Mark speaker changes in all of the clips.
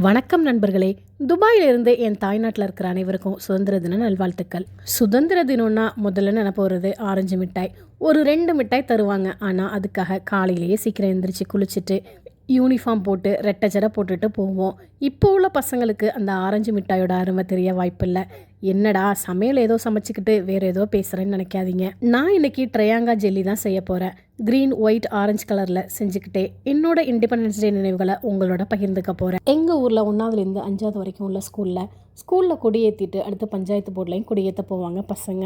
Speaker 1: வணக்கம் நண்பர்களே. துபாயிலிருந்து என் தாய்நாட்டில் இருக்கிற அனைவருக்கும் சுதந்திர தின நல்வாழ்த்துக்கள். சுதந்திர தினம்னா முதல்ல நினைப்பு வருது ஆரஞ்சு மிட்டாய். ஒரு 2 மிட்டாய் தருவாங்க. ஆனால் அதுக்காக காலையிலேயே சீக்கிரம் எழுந்திரிச்சு குளிச்சுட்டு யூனிஃபார்ம் போட்டு ரெட்டை ஜடை போட்டுட்டு போவோம். இப்போ உள்ள பசங்களுக்கு அந்த ஆரஞ்சு மிட்டாயோட அருமை தெரிய வாய்ப்பில்லை. என்னடா சமையல் ஏதோ சமைச்சிக்கிட்டு வேறு ஏதோ பேசுகிறேன்னு நினைக்காதீங்க. நான் இன்னைக்கு ட்ரையாங்கா ஜெல்லி தான் செய்ய போகிறேன். க்ரீன், ஒயிட், ஆரஞ்சு கலரில் செஞ்சுக்கிட்டே என்னோட இண்டிபெண்டன்ஸ் டே நினைவுகளை உங்களோட பகிர்ந்துக்க போகிறேன். எங்கள் ஊரில் 1ஆவதுலேருந்து 5ஆவது வரைக்கும் உள்ள ஸ்கூலில் கொடியேற்றிட்டு அடுத்து பஞ்சாயத்து போர்ட்லையும் கொடியேற்ற போவாங்க பசங்க.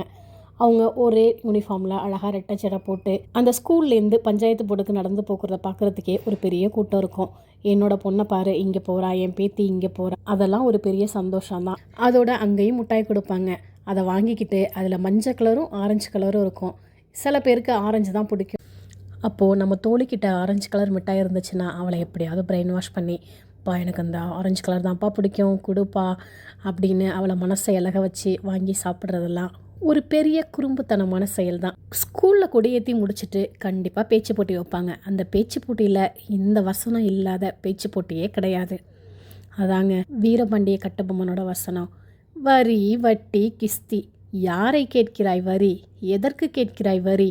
Speaker 1: அவங்க ஒரே யூனிஃபார்மில் அழகாக ரெட்டை ஜடை போட்டு அந்த ஸ்கூல்லேருந்து பஞ்சாயத்து போர்டுக்கு நடந்து போகிறத பார்க்குறதுக்கே ஒரு பெரிய கூட்டம் இருக்கும். என்னோட பொண்ணை பாரு இங்கே போகிறா, என் பேத்தி இங்கே போகிறா, அதெல்லாம் ஒரு பெரிய சந்தோஷம்தான். அதோட அங்கேயும் மிட்டாய் கொடுப்பாங்க. அதை வாங்கிக்கிட்டு அதில் மஞ்சள் கலரும் ஆரஞ்சு கலரும் இருக்கும். சில பேருக்கு ஆரஞ்சு தான் பிடிக்கும். அப்போது நம்ம தோழிக்கிட்ட ஆரஞ்சு கலர் மிட்டாய் இருந்துச்சுன்னா அவளை எப்படியாவது பிரெயின் வாஷ் பண்ணி, பா எனக்கு அந்த ஆரஞ்சு கலர் தான்ப்பா பிடிக்கும் கொடுப்பா அப்படின்னு அவளை மனசை இலக வச்சு வாங்கி சாப்பிட்றதெல்லாம் ஒரு பெரிய குறும்புத்தனமான செயல் தான். ஸ்கூலில் கொடியேற்றி முடிச்சுட்டு கண்டிப்பாக பேச்சு போட்டி வைப்பாங்க. அந்த பேச்சு போட்டியில் இந்த வசனம் இல்லாத பேச்சு போட்டியே கிடையாது. அதாங்க வீரபாண்டிய கட்டபொம்மனோட வசனம். வரி வட்டி கிஸ்தி, யாரை கேட்கிறாய் வரி, எதற்கு கேட்கிறாய் வரி,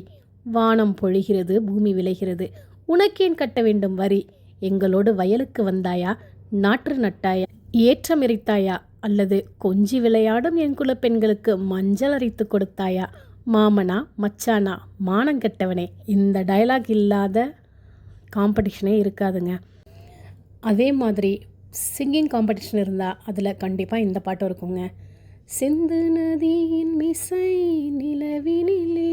Speaker 1: வானம் பொழிகிறது பூமி விளைகிறது, உனக்கேன் கட்ட வேண்டும் வரி, எங்களோடு வயலுக்கு வந்தாயா, நாற்று நட்டாயா, ஏற்றம் இறைத்தாயா, அல்லது கொஞ்சி விளையாடும் என் குல பெண்களுக்கு மஞ்சள் அரைத்து கொடுத்தாயா, மாமனா மச்சானா மானங்கெட்டவனே. இந்த டயலாக் இல்லாத காம்படிஷனே இருக்காதுங்க. அதே மாதிரி சிங்கிங் காம்படிஷன் இருந்தால் அதில் கண்டிப்பாக இந்த பாட்டு இருக்குங்க. சிந்து நதியின் மிசை நிலவினிலே,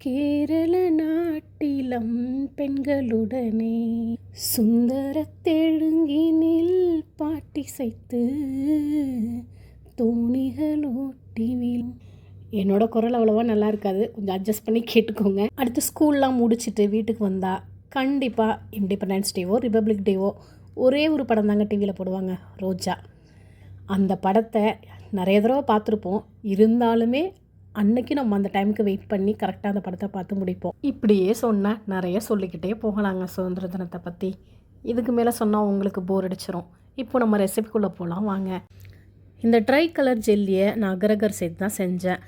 Speaker 1: கேரள நாட்டிலம் பெண்களுடனே, சுந்தர தெலுங்கினில் பாட்டி சைத்து தோணிகளோட்டிவில். என்னோட குரல் அவ்வளோவா நல்லா இருக்காது, கொஞ்சம் அட்ஜஸ்ட் பண்ணி கேட்டுக்கோங்க. அடுத்து ஸ்கூல்லாம் முடிச்சுட்டு வீட்டுக்கு வந்தால் கண்டிப்பாக இண்டிபெண்டன்ஸ் டேவோ ரிபப்ளிக் டேவோ ஒரே ஒரு படம் தாங்க டிவியில் போடுவாங்க, ரோஜா. அந்த படத்தை நிறைய தடவை பார்த்துருப்போம். இருந்தாலுமே அன்னைக்கு நம்ம அந்த டைமுக்கு வெயிட் பண்ணி கரெக்டாக அந்த படத்தை பார்த்து முடிப்போம். இப்படியே சொன்னால் நிறைய சொல்லிக்கிட்டே போகலாங்க சுதந்திர தினத்தை பற்றி. இதுக்கு மேலே சொன்னால் உங்களுக்கு போர் அடிச்சிடும். இப்போ நம்ம ரெசிபிக்குள்ளே போகலாம் வாங்க. இந்த ட்ரை கலர் ஜெல்லியை நான் அகரகர் சேர்த்து தான் செஞ்சேன்.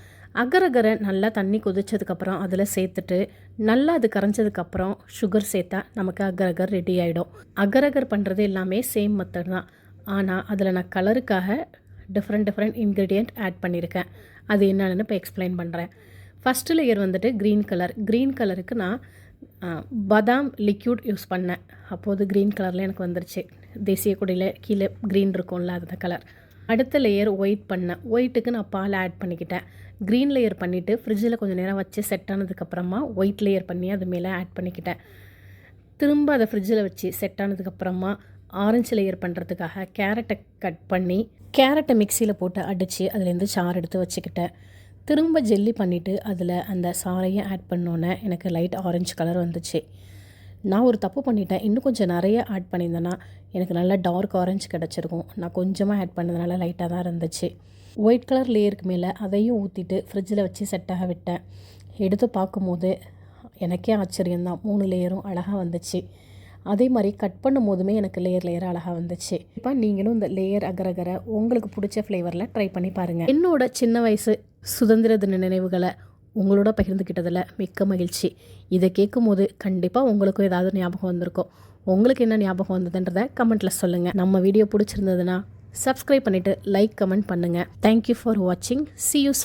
Speaker 1: அகரகரை நல்லா தண்ணி கொதிச்சதுக்கப்புறம் அதில் சேர்த்துட்டு நல்லா அது கரைஞ்சதுக்கப்புறம் சுகர் சேர்த்தா நமக்கு அகரகர் ரெடி ஆகிடும். அகரகர் பண்ணுறது எல்லாமே சேம் மெத்தட் தான். ஆனால் அதில் நான் கலருக்காக டிஃப்ரெண்ட் இன்க்ரீடியண்ட் ஆட் பண்ணியிருக்கேன். அது என்னன்னு இப்போ எக்ஸ்பிளைன் பண்ணுறேன். ஃபஸ்ட்டு லேயர் வந்துட்டு க்ரீன் கலருக்கு நான் பாதாம் லிக்யூட் யூஸ் பண்ணேன். அப்போது க்ரீன் கலரில் எனக்கு வந்துருச்சு. தேசிய கொடியில் கீழே க்ரீன் இருக்கும்ல அந்த கலர். அடுத்த லேயர் ஒயிட் பண்ணேன். ஒயிட்டுக்கு நான் பால் ஆட் பண்ணிக்கிட்டேன். க்ரீன் லேயர் பண்ணிவிட்டு ஃப்ரிட்ஜில் கொஞ்சம் நேரம் வச்சு செட் ஆனதுக்கப்புறமா ஒயிட் லேயர் பண்ணி அது மேலே ஆட் பண்ணிக்கிட்டேன். திரும்ப அதை ஃப்ரிட்ஜில் வச்சு செட் ஆனதுக்கப்புறமா ஆரஞ்சு லேயர் பண்ணுறதுக்காக கேரட்டை கட் பண்ணி கேரட்டை மிக்சியில் போட்டு அடித்து அதுலேருந்து சாறு எடுத்து வச்சுக்கிட்டேன். திரும்ப ஜெல்லி பண்ணிவிட்டு அதில் அந்த சாறையும் ஆட் பண்ணோன்னே எனக்கு லைட் ஆரஞ்சு கலர் வந்துச்சு. நான் ஒரு தப்பு பண்ணிட்டேன். இன்னும் கொஞ்சம் நிறைய ஆட் பண்ணியிருந்தேன்னா எனக்கு நல்லா டார்க் ஆரஞ்சு கிடச்சிருக்கும். நான் கொஞ்சமாக ஆட் பண்ணதுனால லைட்டாக தான் இருந்துச்சு. ஒயிட் கலர் லேயருக்கு மேலே அதையும் ஊற்றிட்டு ஃப்ரிட்ஜில் வச்சு செட்டாக விட்டேன். எடுத்து பார்க்கும்போது எனக்கே ஆச்சரியம்தான், 3 லேயரும் அழகாக வந்துச்சு. அதே மாதிரி கட் பண்ணும் போதுமே எனக்கு லேயர் அழகாக வந்துச்சு. இப்போ நீங்களும் இந்த லேயர் அகரகரை உங்களுக்கு பிடிச்ச ஃப்ளேவரில் ட்ரை பண்ணி பாருங்கள். என்னோட சின்ன வயசு சுதந்திர தின நினைவுகளை உங்களோட பகிர்ந்துக்கிட்டதில் மிக்க மகிழ்ச்சி. இதை கேட்கும் போது கண்டிப்பாக உங்களுக்கும் ஏதாவது ஞாபகம் வந்திருக்கும். உங்களுக்கு என்ன ஞாபகம் வந்ததுன்றதை கமெண்ட்டில் சொல்லுங்கள். நம்ம வீடியோ பிடிச்சிருந்ததுன்னா சப்ஸ்கிரைப் பண்ணிவிட்டு லைக் கமெண்ட் பண்ணுங்கள். தேங்க்யூ ஃபார் வாட்சிங். See you soon.